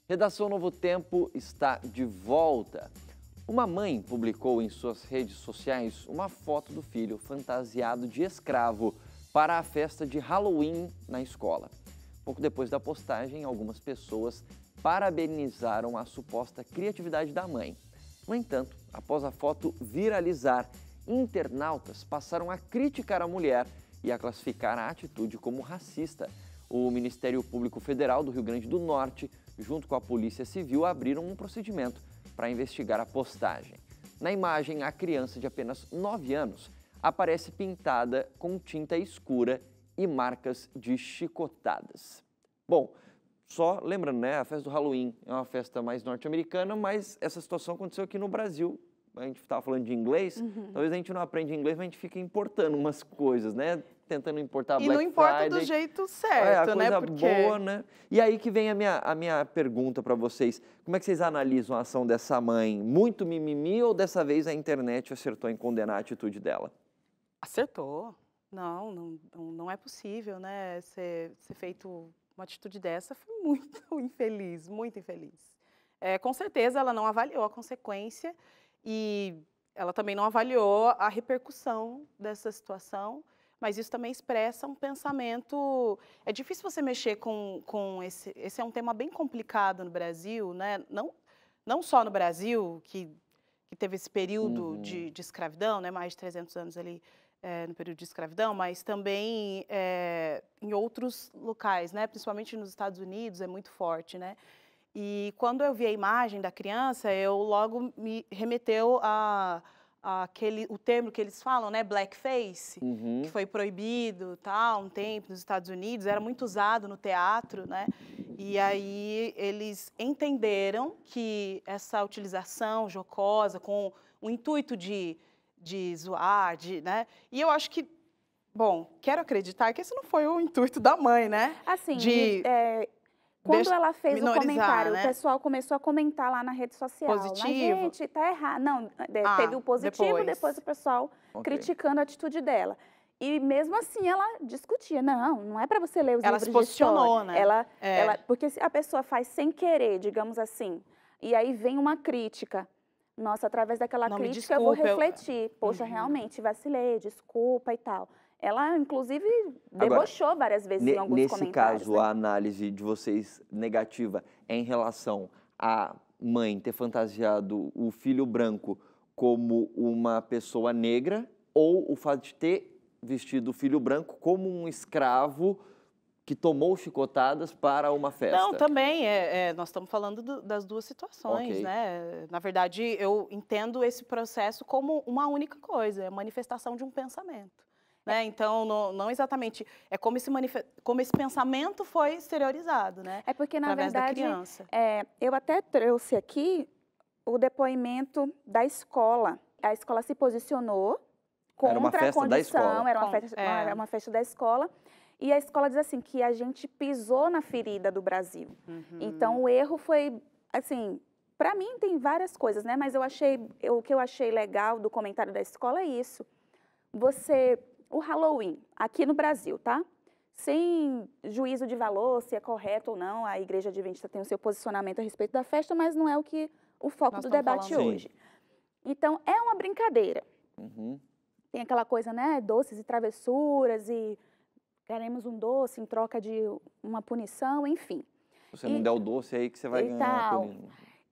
Redação Novo Tempo está de volta. Uma mãe publicou em suas redes sociais uma foto do filho fantasiado de escravo para a festa de Halloween na escola. Pouco depois da postagem, algumas pessoas parabenizaram a suposta criatividade da mãe. No entanto, após a foto viralizar, internautas passaram a criticar a mulher e a classificar a atitude como racista. O Ministério Público Federal do Rio Grande do Norte, junto com a Polícia Civil, abriram um procedimento para investigar a postagem. Na imagem, a criança de apenas 9 anos aparece pintada com tinta escura e marcas de chicotadas. Bom, só lembrando, né, a festa do Halloween é uma festa mais norte-americana, mas essa situação aconteceu aqui no Brasil. A gente estava falando de inglês, talvez a gente não aprenda inglês, mas a gente fica importando umas coisas, né? Tentando importar Black Friday. E não importa do jeito certo, né? Coisa boa, né? E aí que vem a minha pergunta para vocês. Como é que vocês analisam a ação dessa mãe? Muito mimimi ou dessa vez a internet acertou em condenar a atitude dela? Acertou. Não é possível, né? Ser feito uma atitude dessa foi muito infeliz, muito infeliz. Com certeza ela não avaliou a consequência e ela também não avaliou a repercussão dessa situação, mas isso também expressa um pensamento. É difícil você mexer com esse. Esse é um tema bem complicado no Brasil, né? Não só no Brasil, que teve esse período de escravidão, né? Mais de 300 anos ali no período de escravidão, mas também em outros locais, né? Principalmente nos Estados Unidos, é muito forte, né? E quando eu vi a imagem da criança, eu logo me remeteu o termo que eles falam, né, blackface, que foi proibido, um tempo nos Estados Unidos, era muito usado no teatro, né? E aí eles entenderam que essa utilização jocosa com o intuito de zoar, né? E eu acho que, bom, quero acreditar que esse não foi o intuito da mãe, né? Assim, quando ela fez o comentário, né? O pessoal começou a comentar lá na rede social. Positivo. Mas, gente, tá errado. Não, teve o positivo, depois o pessoal criticando a atitude dela. E mesmo assim ela discutia. Não é para você ler os livros de história. Ela se posicionou, né? Porque se a pessoa faz sem querer, digamos assim, e aí vem uma crítica. Nossa, através daquela crítica eu vou refletir. Poxa, realmente, vacilei, desculpa e tal. Ela, inclusive, debochou várias vezes em alguns comentários. Nesse caso, a análise de vocês negativa é em relação à mãe ter fantasiado o filho branco como uma pessoa negra ou o fato de ter vestido o filho branco como um escravo que tomou chicotadas para uma festa? Não, também, nós estamos falando das duas situações, né? Na verdade, eu entendo esse processo como uma única coisa, é a manifestação de um pensamento. Né? Então, não exatamente, é como esse pensamento foi exteriorizado, né? É porque, na verdade, eu até trouxe aqui o depoimento da escola. A escola se posicionou contra a condição, era uma festa da escola, e a escola diz assim, que a gente pisou na ferida do Brasil. Então, o erro foi, assim, para mim tem várias coisas, né? Mas o que eu achei legal do comentário da escola é isso. O Halloween, aqui no Brasil, tá? Sem juízo de valor, se é correto ou não, a Igreja Adventista tem o seu posicionamento a respeito da festa, mas não é o foco do debate hoje. Então, é uma brincadeira. Tem aquela coisa, né, doces e travessuras, e queremos um doce em troca de uma punição, enfim. Se você não der o doce, é aí que você vai ganhar.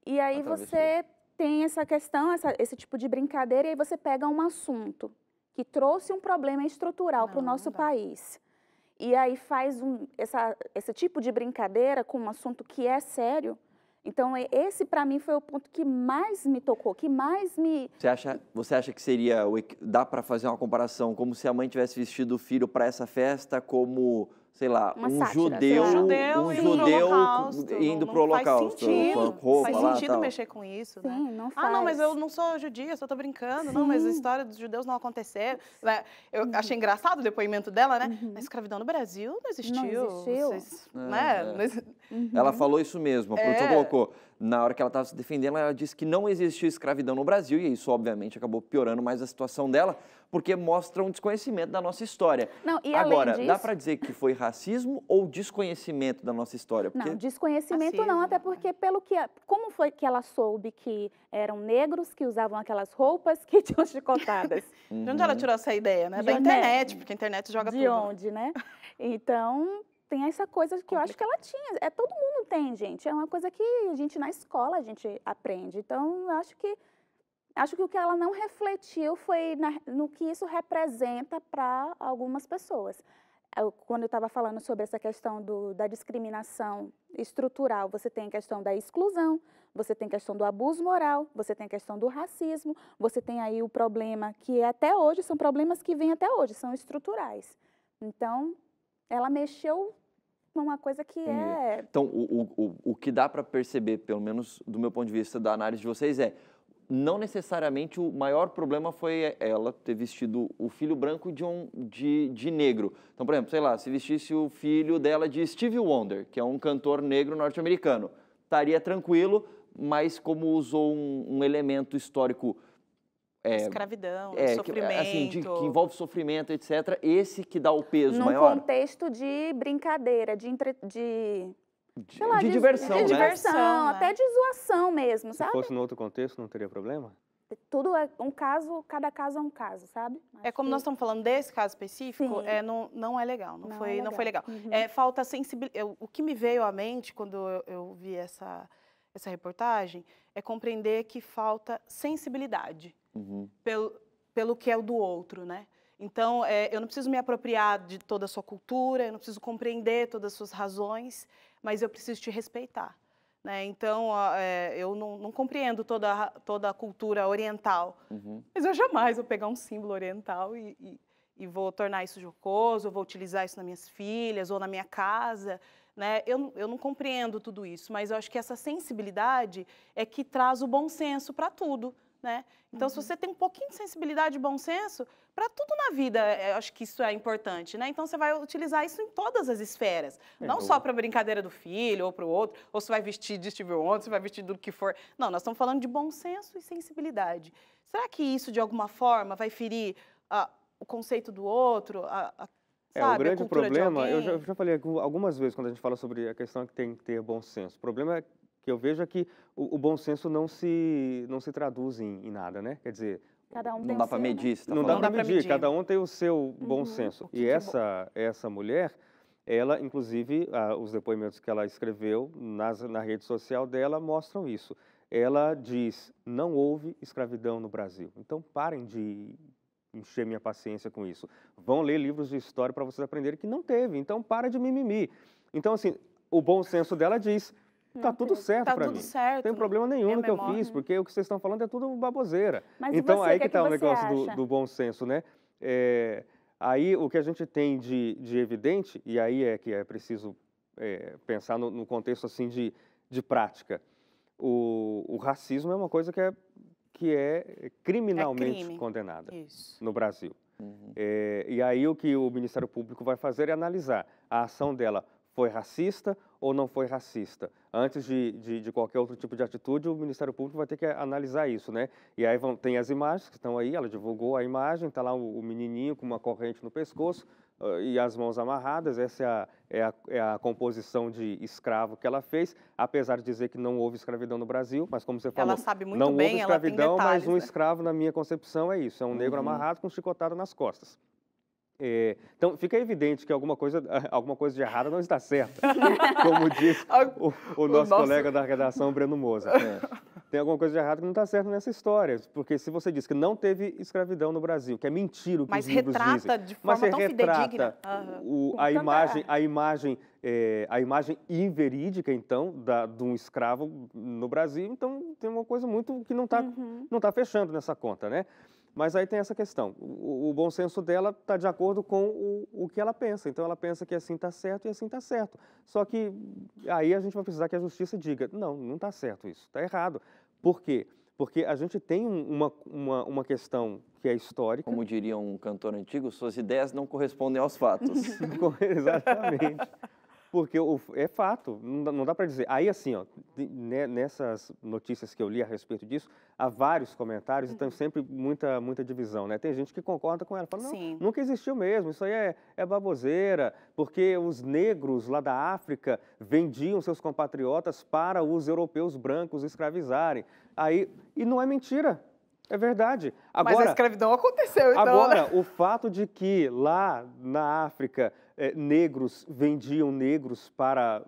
E aí você tem essa questão, esse tipo de brincadeira, e aí você pega um assunto que trouxe um problema estrutural para o nosso país. E aí faz esse tipo de brincadeira com um assunto que é sério. Então, esse para mim foi o ponto que mais me tocou, que mais me... Você acha que dá para fazer uma comparação como se a mãe tivesse vestido o filho para essa festa como, sei lá, um judeu indo para o Holocausto? Faz sentido mexer com isso, né? Sim, não faz. Não, mas eu não sou judia, só tô brincando. Sim. Não, mas a história dos judeus não aconteceu. Eu achei engraçado o depoimento dela, né? A escravidão no Brasil não existiu. Não existiu. Vocês, né? Ela falou isso mesmo. A produção colocou, na hora que ela estava se defendendo, ela disse que não existiu escravidão no Brasil, e isso, obviamente, acabou piorando mais a situação dela, porque mostra um desconhecimento da nossa história. Não, e agora, além disso... dá para dizer que foi racismo ou desconhecimento da nossa história? Porque... Não, desconhecimento racismo, não, até porque como foi que ela soube que eram negros que usavam aquelas roupas que tinham chicotadas? De onde ela tirou essa ideia, né? Da internet, porque a internet joga tudo. De onde, né? Então, tem essa coisa que eu acho que ela tinha. Todo mundo tem, gente. É uma coisa que a gente, na escola, a gente aprende. Então, eu acho que o que ela não refletiu foi no que isso representa para algumas pessoas. Quando eu estava falando sobre essa questão da discriminação estrutural, você tem a questão da exclusão, você tem a questão do abuso moral, você tem a questão do racismo, você tem aí o problema que até hoje, são problemas que vêm até hoje, são estruturais. Então, ela mexeu numa coisa que é... Então, o que dá para perceber, pelo menos do meu ponto de vista da análise de vocês, não necessariamente o maior problema foi ela ter vestido o filho branco de negro. Então, por exemplo, sei lá, se vestisse o filho dela de Stevie Wonder, que é um cantor negro norte-americano, estaria tranquilo, mas como usou um elemento histórico... escravidão, sofrimento... que envolve sofrimento, etc. Esse que dá o peso maior. Num contexto de brincadeira, de diversão, de diversão, até de zoação mesmo, sabe? Se fosse no outro contexto, não teria problema? Tudo é um caso, cada caso é um caso, sabe? Como nós estamos falando desse caso específico, não é legal, não foi legal. Uhum. Falta sensibilidade. O que me veio à mente quando eu vi essa reportagem é compreender que falta sensibilidade pelo que é o do outro, né? Então, eu não preciso me apropriar de toda a sua cultura, eu não preciso compreender todas as suas razões, mas eu preciso te respeitar, né? Então, eu não compreendo toda a cultura oriental, mas eu jamais vou pegar um símbolo oriental e vou tornar isso jocoso, vou utilizar isso nas minhas filhas ou na minha casa, né? Eu não compreendo tudo isso, mas eu acho que essa sensibilidade é que traz o bom senso para tudo, né? Então, se você tem um pouquinho de sensibilidade e bom senso, para tudo na vida, eu acho que isso é importante, né? Então, você vai utilizar isso em todas as esferas. Não só para a brincadeira do filho ou para o outro, ou você vai vestir de Stevie Wonder, você vai vestir do que for. Não, nós estamos falando de bom senso e sensibilidade. Será que isso, de alguma forma, vai ferir o conceito do outro, o grande problema, eu já falei algumas vezes quando a gente fala sobre a questão que tem que ter bom senso. O problema que eu vejo é que o bom senso não se traduz em nada, né? Quer dizer, cada um não dá para medir, não dá para medir, cada um tem o seu bom senso. E essa mulher, ela, inclusive, os depoimentos que ela escreveu na rede social dela mostram isso. Ela diz, não houve escravidão no Brasil. Então, parem de encher minha paciência com isso. Vão ler livros de história para vocês aprenderem que não teve. Então, para de mimimi. Então, assim, o bom senso dela diz... Tá tudo certo para mim. Não tem problema nenhum no que eu fiz, porque o que vocês estão falando é tudo baboseira. Mas então, você, aí que está o negócio acha? do bom senso, né? Aí, o que a gente tem de evidente, e aí é que é preciso pensar no contexto assim de prática. O racismo é uma coisa que é criminalmente condenada no Brasil. E aí, o que o Ministério Público vai fazer é analisar a ação dela. Foi racista ou não foi racista? Antes de qualquer outro tipo de atitude, o Ministério Público vai ter que analisar isso, né? E aí tem as imagens que estão aí, ela divulgou a imagem, está lá o menininho com uma corrente no pescoço e as mãos amarradas, essa é a composição de escravo que ela fez, apesar de dizer que não houve escravidão no Brasil, mas como você falou, ela sabe muito não bem, houve escravidão, ela tem detalhes, mas um escravo, na minha concepção, é isso, é um negro amarrado com chicotada nas costas. Então, fica evidente que alguma coisa de errado não está certa, como diz o nosso colega da redação, Breno Moza. Tem alguma coisa de errado que não está certo nessa história, porque se você diz que não teve escravidão no Brasil, que é mentira o que os livros dizem, mas retrata de forma tão fidedigna a imagem inverídica, então, de um escravo no Brasil, então tem uma coisa muito que não está fechando nessa conta, né? Mas aí tem essa questão, o bom senso dela está de acordo com o que ela pensa, então ela pensa que assim está certo e assim está certo. Só que aí a gente vai precisar que a justiça diga, não está certo isso, está errado. Por quê? Porque a gente tem uma questão que é histórica. Como diria um cantor antigo, suas ideias não correspondem aos fatos. Exatamente. Porque é fato, não dá para dizer. Aí, assim, ó, nessas notícias que eu li a respeito disso, há vários comentários e tem sempre muita divisão, né? Tem gente que concorda com ela, fala, não, nunca existiu mesmo, isso aí é baboseira, porque os negros lá da África vendiam seus compatriotas para os europeus brancos escravizarem. E não é mentira. É verdade. Agora, mas a escravidão aconteceu, então. Agora, o fato de que lá na África negros vendiam negros para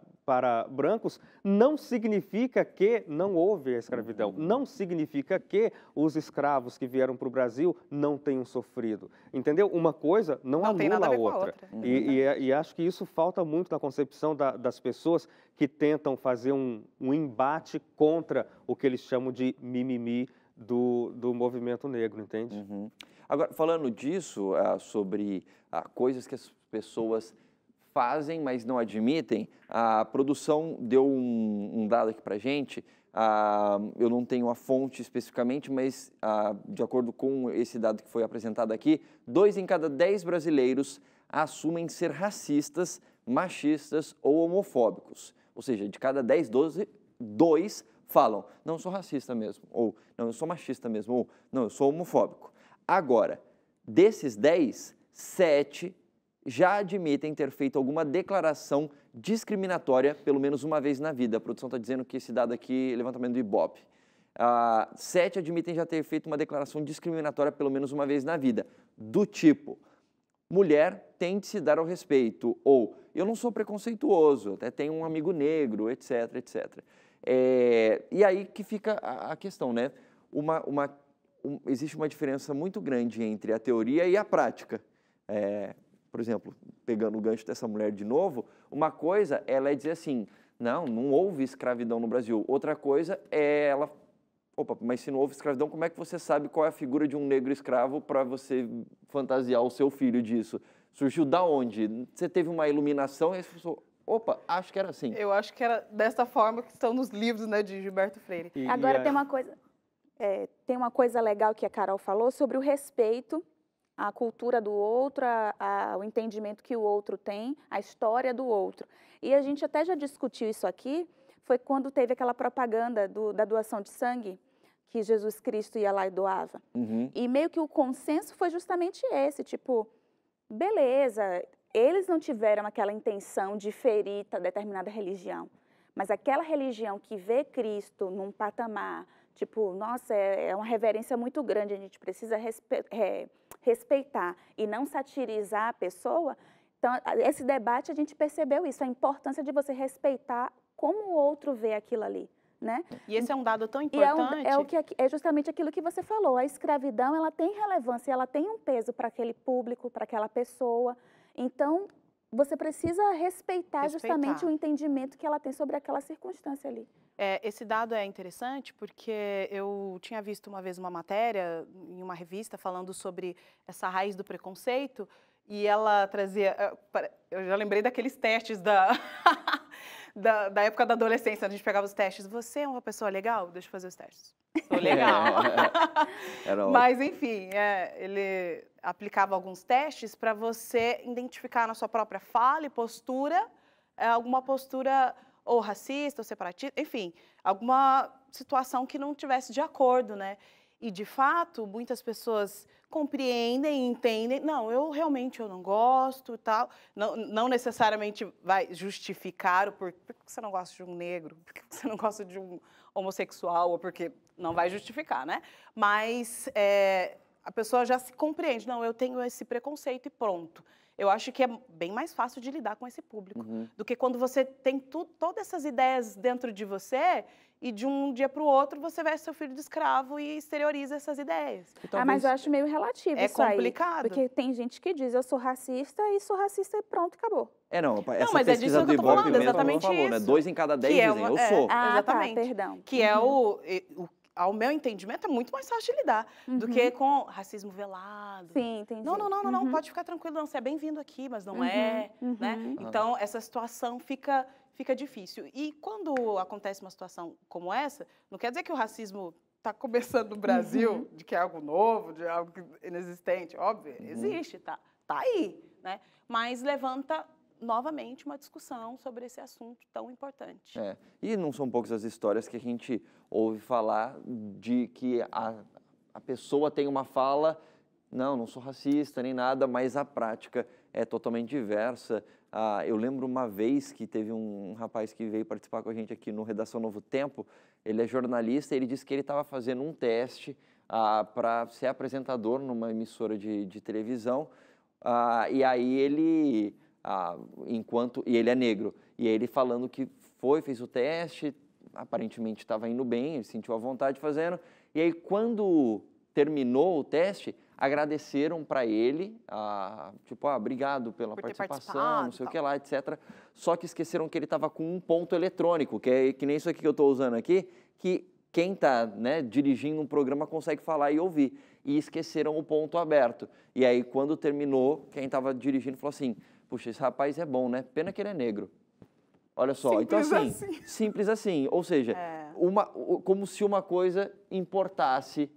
brancos não significa que não houve a escravidão. Não significa que os escravos que vieram para o Brasil não tenham sofrido. Entendeu? Uma coisa não anula a outra. E acho que isso falta muito na concepção das pessoas que tentam fazer um embate contra o que eles chamam de mimimi do movimento negro, entende? Agora, falando disso, sobre coisas que as pessoas fazem, mas não admitem, a produção deu um dado aqui pra gente, eu não tenho a fonte especificamente, mas de acordo com esse dado que foi apresentado aqui, 2 em cada 10 brasileiros assumem ser racistas, machistas ou homofóbicos. Ou seja, de cada 10, 2 falam, não, eu sou racista mesmo, ou não, eu sou machista mesmo, ou não, eu sou homofóbico. Agora, desses 10, 7 já admitem ter feito alguma declaração discriminatória pelo menos uma vez na vida. A produção está dizendo que esse dado aqui é levantamento do Ibope. 7 admitem já ter feito uma declaração discriminatória pelo menos uma vez na vida, do tipo, mulher tem de se dar ao respeito, ou eu não sou preconceituoso, até tenho um amigo negro, etc, etc. E aí que fica a questão, né? Existe uma diferença muito grande entre a teoria e a prática. Por exemplo, pegando o gancho dessa mulher de novo, uma coisa ela é dizer assim, não houve escravidão no Brasil. Outra coisa é ela, mas se não houve escravidão, como é que você sabe qual é a figura de um negro escravo para você fantasiar o seu filho disso? Surgiu da onde? Você teve uma iluminação e você pensou, acho que era assim. Eu acho que era dessa forma que estão nos livros, né, de Gilberto Freire. Agora tem uma coisa legal que a Carol falou sobre o respeito à cultura do outro, ao entendimento que o outro tem, a história do outro. E a gente até já discutiu isso aqui, foi quando teve aquela propaganda da doação de sangue, que Jesus Cristo ia lá e doava. E meio que o consenso foi justamente esse, tipo, beleza, eles não tiveram aquela intenção de ferir determinada religião, mas aquela religião que vê Cristo num patamar, tipo, nossa, é uma reverência muito grande, a gente precisa respeitar e não satirizar a pessoa. Então, esse debate, a gente percebeu isso, a importância de você respeitar como o outro vê aquilo ali, né? E esse é um dado tão importante. É justamente aquilo que você falou, a escravidão, ela tem relevância, ela tem um peso para aquele público, para aquela pessoa. Então, você precisa respeitar justamente o entendimento que ela tem sobre aquela circunstância ali. Esse dado é interessante porque eu tinha visto uma vez uma matéria em uma revista falando sobre essa raiz do preconceito e ela trazia... Eu já lembrei daqueles testes da época da adolescência, a gente pegava os testes. Você é uma pessoa legal? Deixa eu fazer os testes. Sou legal. Mas, enfim, ele aplicava alguns testes para você identificar na sua própria fala e postura alguma postura ou racista, ou separatista, enfim, alguma situação que não tivesse de acordo, né? E, de fato, muitas pessoas compreendem, entendem, não, eu não gosto e tal, não necessariamente vai justificar o por que você não gosta de um negro, por que você não gosta de um homossexual, ou porque não vai justificar, né? Mas a pessoa já se compreende, não, eu tenho esse preconceito e pronto. Eu acho que é bem mais fácil de lidar com esse público do que quando você tem todas essas ideias dentro de você e de um dia para o outro você veste seu filho de escravo e exterioriza essas ideias. Mas eu acho meio relativo isso aí. É complicado. Porque tem gente que diz, eu sou racista e pronto, acabou. Essa mas pesquisa do Ibope mesmo exatamente falou, isso. né? 2 em cada 10 dizem, eu sou. Exatamente. Perdão. Que ao meu entendimento, é muito mais fácil de lidar do que com racismo velado. Sim, entendi. Não, pode ficar tranquilo, não, você é bem-vindo aqui, mas não né? Então, essa situação fica difícil. E quando acontece uma situação como essa, não quer dizer que o racismo está começando no Brasil, de que é algo novo, de algo inexistente, óbvio, existe, tá aí, né? Mas levanta novamente uma discussão sobre esse assunto tão importante. E não são poucas as histórias que a gente ouve falar de que a pessoa tem uma fala, não sou racista nem nada, mas a prática é totalmente diversa. Eu lembro uma vez que teve um rapaz que veio participar com a gente aqui no Redação Novo Tempo, ele é jornalista, ele disse que ele estava fazendo um teste para ser apresentador numa emissora de televisão, e aí ele... e ele é negro, e ele falando que fez o teste, aparentemente estava indo bem, ele sentiu a vontade fazendo, e aí quando terminou o teste, agradeceram para ele, obrigado pela participação, não sei o que lá, etc. Só que esqueceram que ele estava com um ponto eletrônico, que nem isso aqui que eu estou usando aqui, que quem está dirigindo um programa consegue falar e ouvir, e esqueceram o ponto aberto. E aí quando terminou, quem estava dirigindo falou assim, puxa, esse rapaz é bom, né? Pena que ele é negro. Olha só, simples então assim, simples assim. Ou seja, como se uma coisa importasse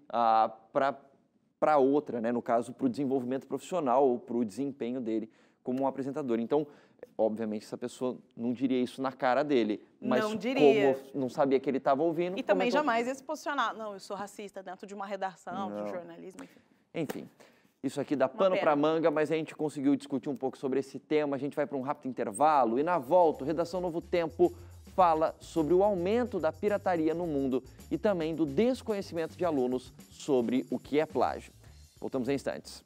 para outra, né? No caso, para o desenvolvimento profissional ou para o desempenho dele como um apresentador. Então, obviamente, essa pessoa não diria isso na cara dele. Mas não diria. Como não sabia que ele estava ouvindo... E também jamais ia se posicionar. Não, eu sou racista dentro de uma redação, de jornalismo, enfim. Enfim. Isso aqui dá pano para manga, mas a gente conseguiu discutir um pouco sobre esse tema. A gente vai para um rápido intervalo e na volta, o Redação Novo Tempo fala sobre o aumento da pirataria no mundo e também do desconhecimento de alunos sobre o que é plágio. Voltamos em instantes.